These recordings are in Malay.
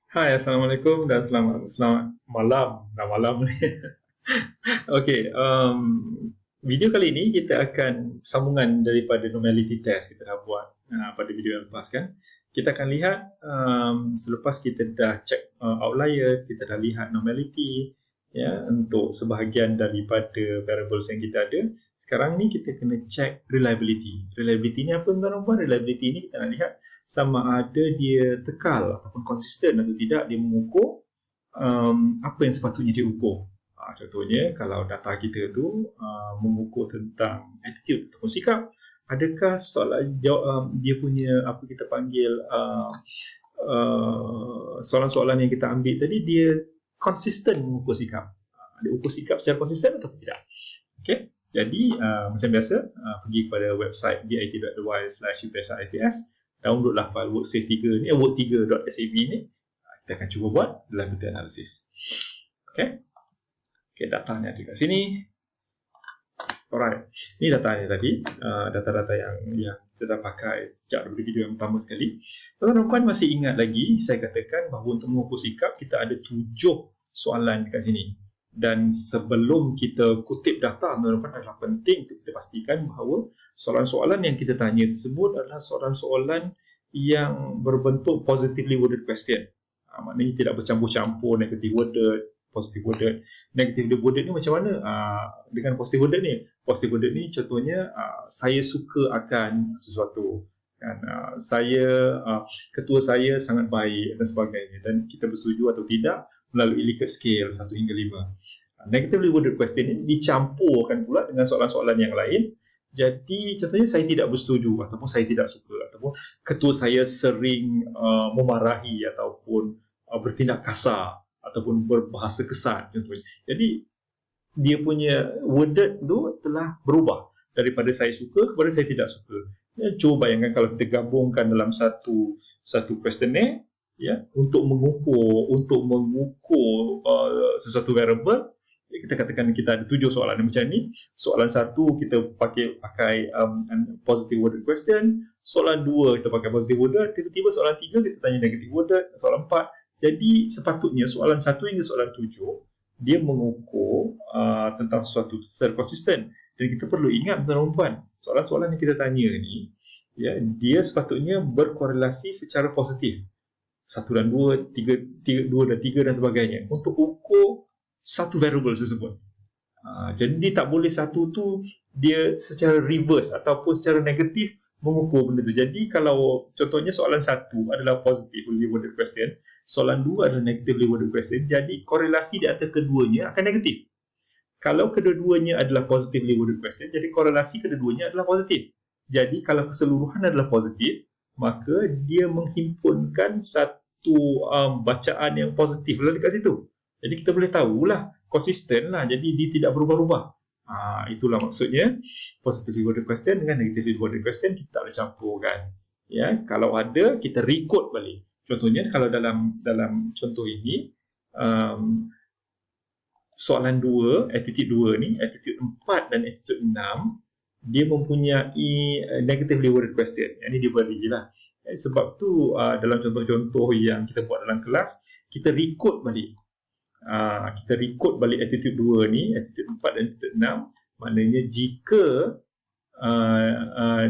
Hai, Assalamualaikum dan selamat malam. Dah malam ni. Okey, video kali ini kita akan sambungan daripada normality test kita dah buat pada video yang lepas kan. Kita akan lihat selepas kita dah check outliers, kita dah lihat normality ya untuk sebahagian daripada variables yang kita ada. Sekarang ni kita kena check reliability. Reliability ni apa tuan-tuan dan puan? Reliability ni kita nak lihat sama ada dia tekal ataupun konsisten atau tidak dia mengukur apa yang sepatutnya dia ukur. Contohnya kalau data kita tu mengukur tentang attitude ataupun sikap, adakah soalan dia punya apa kita panggil soalan-soalan yang kita ambil tadi dia konsisten mengukur sikap. Dia ukur sikap secara konsisten atau tidak. Okey. Jadi macam biasa pergi kepada website bit.ly/upsIPS, downloadlah file worksheet 3 ni, work3.sav ni. Kita akan cuba buat reliability analysis. Okey. Okey, datanya ada kat sini. Alright. Ini datanya tadi, data-data yang kita dah pakai sejak daripada video yang pertama sekali. Tuan-tuan masih ingat lagi saya katakan bahawa untuk mengukur sikap kita ada 7 soalan dekat sini. Dan sebelum kita kutip data, tuan-tuan adalah penting untuk kita pastikan bahawa soalan-soalan yang kita tanya tersebut adalah soalan-soalan yang berbentuk positively worded question. Maknanya tidak bercampur-campur negative worded, positive worded. Negative worded ni macam mana? Dengan positive worded ni, positive worded ni contohnya saya suka akan sesuatu. Kan, ketua saya sangat baik dan sebagainya, dan kita bersetuju atau tidak melalui Likert scale 1 hingga 5. Negatively worded question ini dicampurkan pula dengan soalan-soalan yang lain. Jadi contohnya saya tidak bersetuju ataupun saya tidak suka ataupun ketua saya sering memarahi ataupun bertindak kasar ataupun berbahasa kesat contohnya. Jadi dia punya worded tu telah berubah daripada saya suka kepada saya tidak suka. Ya, cuba bayangkan kalau kita gabungkan dalam satu questionnaire ya untuk mengukur sesuatu variable. Kita katakan kita ada 7 soalan macam ni. Soalan 1 kita pakai positive worded question, soalan 2 kita pakai positive worded, tiba-tiba soalan 3 kita tanya negative worded, soalan 4. Jadi sepatutnya soalan 1 hingga soalan 7 dia mengukur tentang sesuatu secara konsisten. Dan kita perlu ingat tuan-tuan, soalan-soalan yang kita tanya ni ya, dia sepatutnya berkorelasi secara positif. 1 dan 2, 2 dan 3 dan sebagainya untuk ukur satu variable tersebut. Jadi tak boleh satu tu dia secara reverse ataupun secara negatif mengukur benda tu. Jadi kalau contohnya soalan 1 adalah positively worded question, soalan 2 adalah negatively worded question, jadi korelasi di antara keduanya akan negatif. Kalau kedua-duanya adalah positively worded question, jadi korelasi kedua-duanya adalah positif. Jadi kalau keseluruhan adalah positif, maka dia menghimpunkan satu bacaan yang positif lah dekat situ. Jadi kita boleh tahulah, konsisten lah, jadi dia tidak berubah-ubah. Itulah maksudnya positively worded question dengan negatively worded question kita tak boleh campurkan. Ya, kalau ada kita record balik. Contohnya kalau dalam contoh ini soalan 2, attitude 2 ni, attitude 4 dan attitude 6, dia mempunyai negatively worded question. Yang ni dia berilah. Sebab tu dalam contoh-contoh yang kita buat dalam kelas, kita record balik. Kita record balik attitude 2 ni, attitude 4 dan attitude 6. Maknanya jika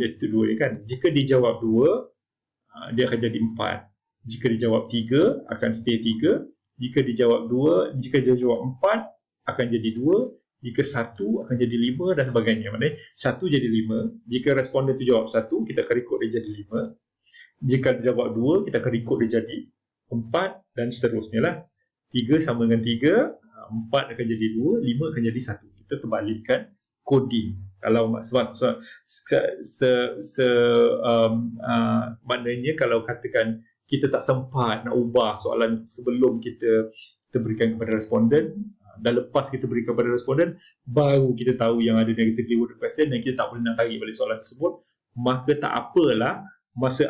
attitude 2 ni kan, jika dijawab 2, dia akan jadi 4. Jika dijawab 3, akan stay 3. Jika dijawab 4 akan jadi 2. Jika 1 akan jadi 5 dan sebagainya. Maknanya 1 jadi 5. Jika responden tu jawab 1, kita akan record dia jadi 5. Jika dia jawab 2, kita akan record dia jadi 4 dan seterusnya lah. 3 sama dengan 3, 4 akan jadi 2, 5 akan jadi 1. Kita terbalikkan coding. Kalau maknanya kalau katakan kita tak sempat nak ubah soalan sebelum kita berikan kepada responden, dan lepas kita berikan kepada responden, baru kita tahu yang ada negatively worded question dan kita tak boleh nak tarik balik soalan tersebut, maka tak apalah, masa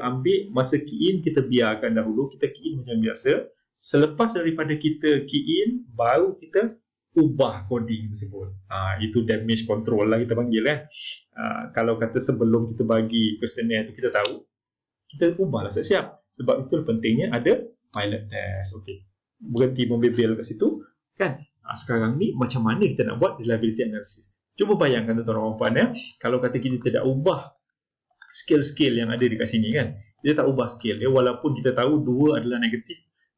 key in kita biarkan dahulu, kita key in macam biasa. Selepas daripada kita key in, baru kita ubah coding tersebut. Itu damage control lah kita panggil kan. Kalau kata sebelum kita bagi questionnaire tu kita tahu, kita ubahlah siap-siap. Sebab itu pentingnya ada pilot test. Okey, berhenti membebel kat situ kan. Sekarang ni macam mana kita nak buat reliability analysis? Cuba bayangkan tuan-tuan dan puan ya, kalau kata kita tidak ubah scale-scale yang ada dekat sini kan, kita tak ubah scale ya, walaupun kita tahu 2 adalah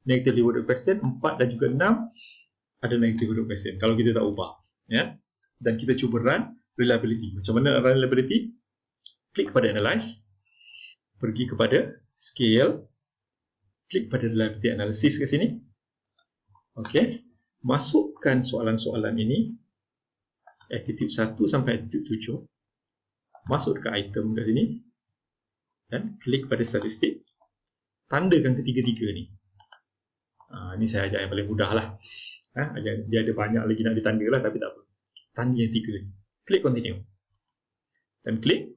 negatively worded question, 4 dan juga 6 ada negative worded question kalau kita tak ubah ya. Dan kita cuba run reliability. Macam mana run reliability? Klik kepada analyze, pergi kepada scale, klik pada reliability analysis kat sini. Okey, masukkan soalan-soalan ini, attitude 1 sampai attitude 7, masuk dekat item kat sini dan klik pada statistik, tandakan ketiga-tiga ni. Ni saya ajar yang paling mudah lah. Dia ada banyak lagi nak ditanda lah, tapi tak apa. Tanda yang 3 ni. Klik continue dan klik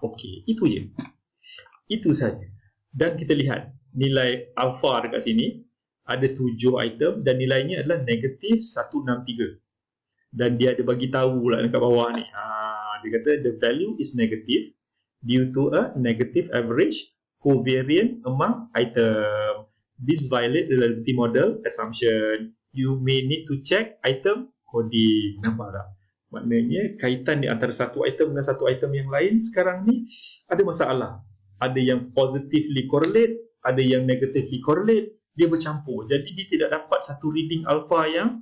OK. Itu je. Itu saja. Dan kita lihat nilai alpha dekat sini ada 7 item dan nilainya adalah negatif 163. Dan dia ada bagi tahu pula dekat bawah ni. Dia kata the value is negative due to a negative average covariance among item. This violate the reliability model assumption. You may need to check item coding. Nampak tak? Maknanya kaitan di antara satu item dengan satu item yang lain sekarang ni ada masalah. Ada yang positively correlate, ada yang negatively correlate. Dia bercampur. Jadi dia tidak dapat satu reading alpha yang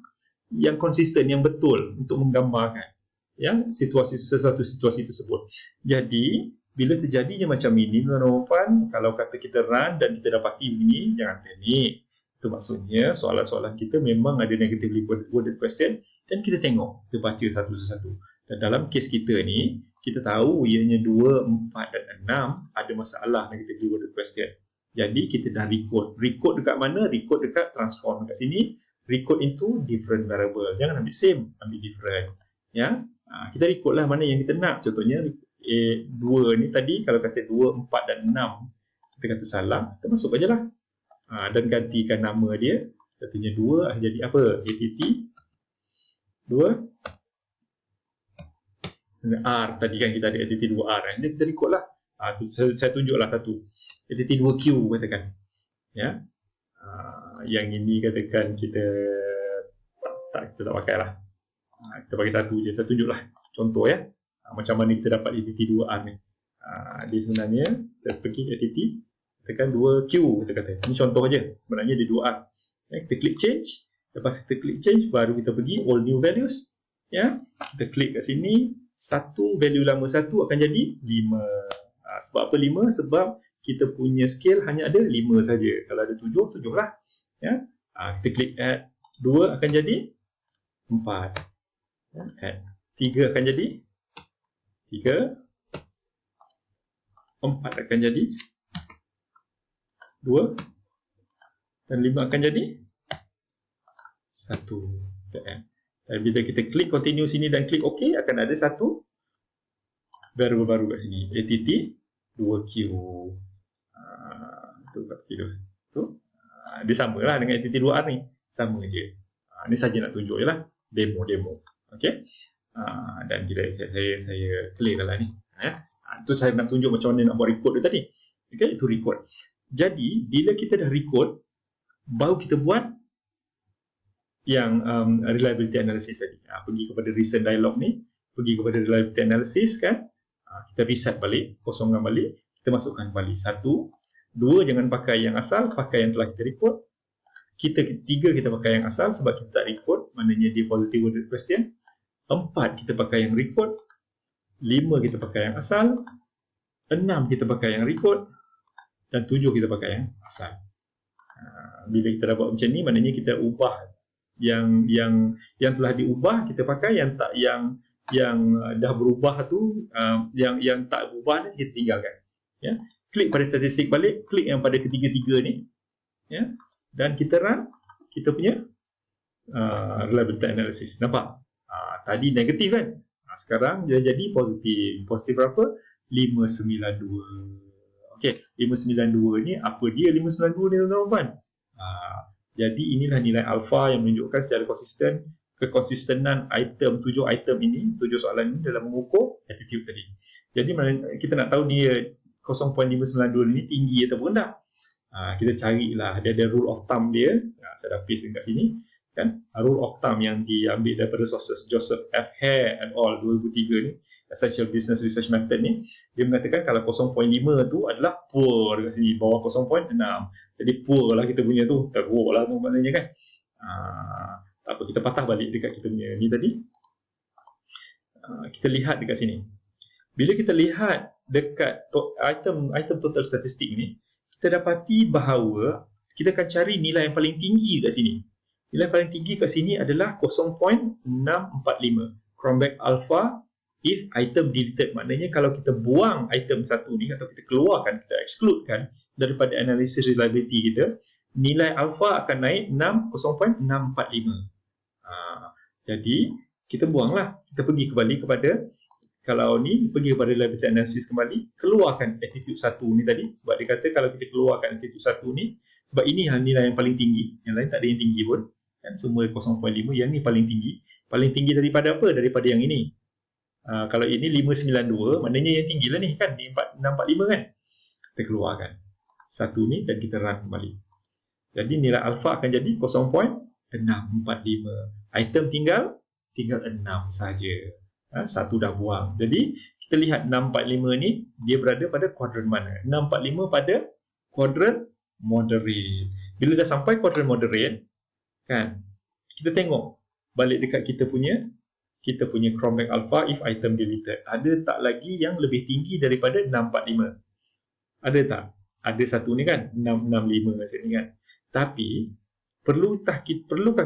konsisten, yang betul untuk menggambarkan sesuatu situasi tersebut. Jadi bila terjadinya macam ini, tuan-tuan, kalau kata kita run dan kita dapati begini, jangan panik. Itu maksudnya soalan-soalan kita memang ada negatively worded question dan kita tengok, kita baca satu-satu. Dan dalam kes kita ni, kita tahu ianya 2, 4 dan 6 ada masalah negatively worded question. Jadi kita dah record. Record dekat mana? Record dekat transform dekat sini. Record into different variable. Jangan ambil same, ambil different. Ya, kita record lah mana yang kita nak. Contohnya 2 ni tadi, kalau kata 2, 4 dan 6 kita kata salah, kita masuk aja lah. Dan gantikan nama dia. Katanya 2 akan jadi apa? ATT 2 R. Tadi kan kita ada ATT 2R. Jadi kita record lah. Saya tunjuklah satu. ATT 2Q katakan. Ya. Yang ini katakan kita tak pakai lah. Kita pakai satu je. Saya tunjuklah contoh ya. Macam mana kita dapat ATT 2R ni. Dia sebenarnya kita pergi ATT tekan 2Q kita kata. Ini contoh je. Sebenarnya dia 2R. Ya, kita klik change. Lepas kita klik change baru kita pergi all new values. Ya. Kita klik kat sini, satu value lama satu akan jadi 5. Sebab apa 5? Sebab kita punya scale hanya ada 5 saja. Kalau ada 7, 7 lah. Ya. Kita klik add 2 akan jadi 4. Ya. Add 3 akan jadi 3. 4 akan jadi 2. Dan 5 akan jadi 1. Dan bila kita klik continue sini dan klik OK, akan ada satu variable baru kat sini. ATT 2Q. Dia sama lah dengan ATT 2R ni. Sama je. Ni saja nak tunjuk je lah. Demo. Okay. Dan saya clear lah ni. Itu saya nak tunjuk macam mana nak buat record tu tadi. Okay, itu record. Jadi, bila kita dah record, baru kita buat yang reliability analysis tadi. Pergi kepada recent dialog ni, pergi kepada reliability analysis kan. Kita reset balik, kosongkan balik, kita masukkan kembali. 1, 2, jangan pakai yang asal, pakai yang telah kita record. 3, kita pakai yang asal sebab kita tak record, maknanya dia positive worded question. 4, kita pakai yang record. 5, kita pakai yang asal. 6, kita pakai yang record. Dan 7, kita pakai yang asal. Bila kita dah buat macam ni, maknanya kita ubah yang telah diubah, kita pakai yang dah berubah tu, yang tak berubah ni kita tinggalkan. Ya. Klik pada statistik balik, klik yang pada ketiga-tiga ni. Ya. Dan kita run kita punya reliability analysis. Nampak? Tadi negatif kan? Sekarang dia jadi positif. Positif berapa? 592. Okey, 592 ni apa dia 592 ni tuan-tuan? Jadi inilah nilai alpha yang menunjukkan secara konsisten kekonsistenan item 7 item ini, 7 soalan ini dalam mengukur attitude tadi. Jadi kita nak tahu dia 0.592 ini tinggi atau rendah. Kita carilah, dia ada rule of thumb dia. Saya dah paste dekat sini kan, rule of thumb yang diambil daripada sources Joseph F. Hare and all 2003 ni, Essential Business Research Method ni. Dia mengatakan kalau 0.5 tu adalah poor dekat sini, bawah 0.6. Jadi poor lah kita punya tu, teruk lah tu maknanya kan. Tak apa, kita patah balik dekat kita punya ni tadi. Kita lihat dekat sini. Bila kita lihat dekat item total statistik ni, kita dapati bahawa kita akan cari nilai yang paling tinggi kat sini. Nilai paling tinggi kat sini adalah 0.645 Cronbach alpha if item deleted. Maknanya kalau kita buang item satu ni atau kita keluarkan, kita excludekan daripada analysis reliability kita, nilai alpha akan naik 0.645. Jadi kita buanglah, kita pergi kembali kepada, kalau ni pergi kepada reliability analysis kembali, keluarkan attitude 1 ni tadi, sebab dia kata kalau kita keluarkan attitude 1 ni, sebab ini nilai yang paling tinggi, yang lain tak ada yang tinggi pun kan, semua 0.5, yang ni paling tinggi daripada apa? Daripada yang ini. Kalau ini 592, maknanya yang tinggi lah ni kan, 645 kan. Kita keluarkan satu ni dan kita run kembali. Jadi nilai alpha akan jadi 0.645. Item tinggal 6 saja. Satu dah buang. Jadi kita lihat 645 ni dia berada pada kuadran mana? 645 pada kuadran moderate. Bila dah sampai kuadran moderate kan, kita tengok balik dekat kita punya Cronbach alpha if item deleted. Ada tak lagi yang lebih tinggi daripada 645? Ada tak? Ada satu ni kan, 665 kat sini kan. Tapi perlukah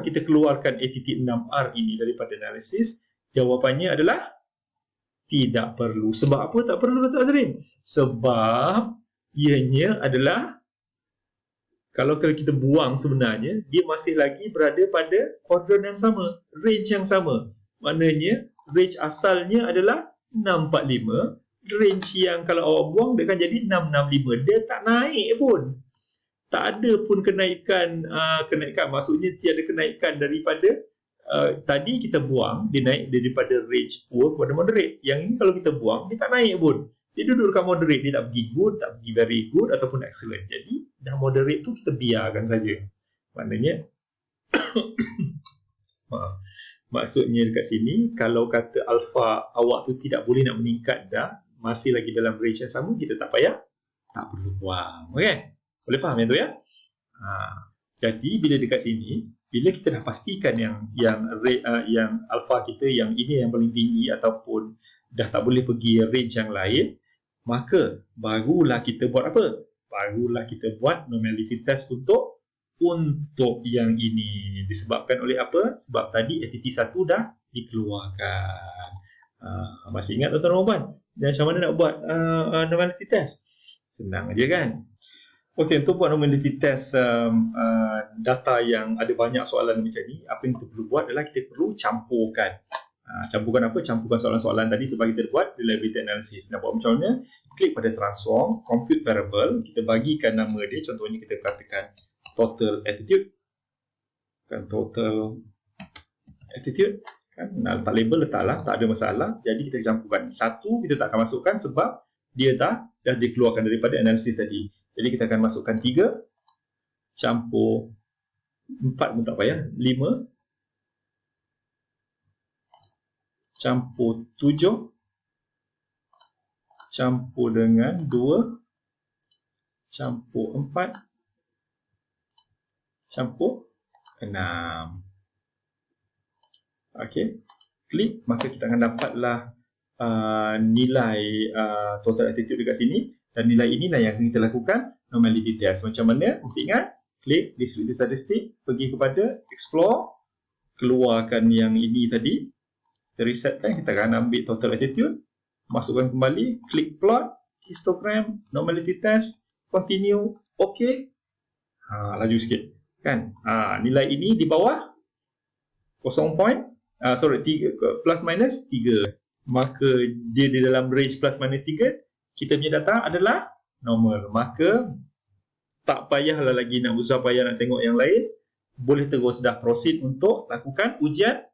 kita keluarkan attitude 6R ini daripada analisis? Jawapannya adalah tidak perlu. Sebab apa tak perlu, Datuk Azrin? Sebab ianya adalah, kalau kita buang sebenarnya, dia masih lagi berada pada kuadran yang sama, range yang sama. Maknanya range asalnya adalah 645, range yang kalau awak buang dia akan jadi 665. Dia tak naik pun. Tak ada pun kenaikan, maksudnya tiada kenaikan daripada tadi kita buang, dia naik daripada range poor kepada moderate. Yang ini kalau kita buang, dia tak naik pun. Dia duduk dekat moderate, dia tak pergi good, tak pergi very good ataupun excellent. Jadi dah moderate tu kita biarkan saja. Maknanya maksudnya dekat sini, kalau kata alpha awak tu tidak boleh nak meningkat dah, masih lagi dalam range yang sama, kita tak perlu buang. Okey? Boleh faham yang tu ya? Jadi bila dekat sini, bila kita dah pastikan yang alpha kita yang ini yang paling tinggi ataupun dah tak boleh pergi range yang lain, maka barulah kita buat apa? Barulah kita buat normality test untuk yang ini. Disebabkan oleh apa? Sebab tadi attitude 1 dah dikeluarkan. Masih ingat tuan-tuan dan puan? Dan macam mana nak buat normality test? Senang aja kan? Okey, untuk buat normality test data yang ada banyak soalan macam ni, apa yang kita perlu buat adalah kita perlu campurkan. Campurkan apa? Campurkan soalan-soalan tadi sebab kita buat reliability analysis. Nak buat macam mana? Klik pada transform, compute variable, kita bagikan nama dia, contohnya kita katakan total attitude. Kan total attitude, kan letak label, letaklah, tak ada masalah. Jadi kita campurkan. Satu kita tak akan masukkan sebab dia dah dikeluarkan daripada analisis tadi. Jadi kita akan masukkan 3 campur 4 pun tak payah, 5 campur 7 campur dengan 2 campur 4 campur 6. Okey, klik, maka kita akan dapatlah nilai total attitude dekat sini, dan nilai inilah yang kita lakukan normality test. Macam mana? Mesti ingat, klik descriptive statistik, pergi kepada explore, keluarkan yang ini tadi, kita resetkan, kita akan ambil total attitude, masukkan kembali, klik plot, histogram, normality test, continue, ok. Laju sikit kan. Nilai ini di bawah 3 plus minus 3, maka dia di dalam range plus minus 3, kita punya data adalah normal. Maka tak payahlah lagi nak usah payah nak tengok yang lain, boleh terus dah proceed untuk lakukan ujian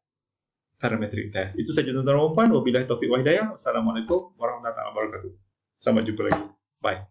parametric test. Itu saja tuan-tuan dan puan. Wabillahi taufiq wal hidayah. Wassalamualaikum warahmatullahi wabarakatuh. Sampai jumpa lagi. Bye.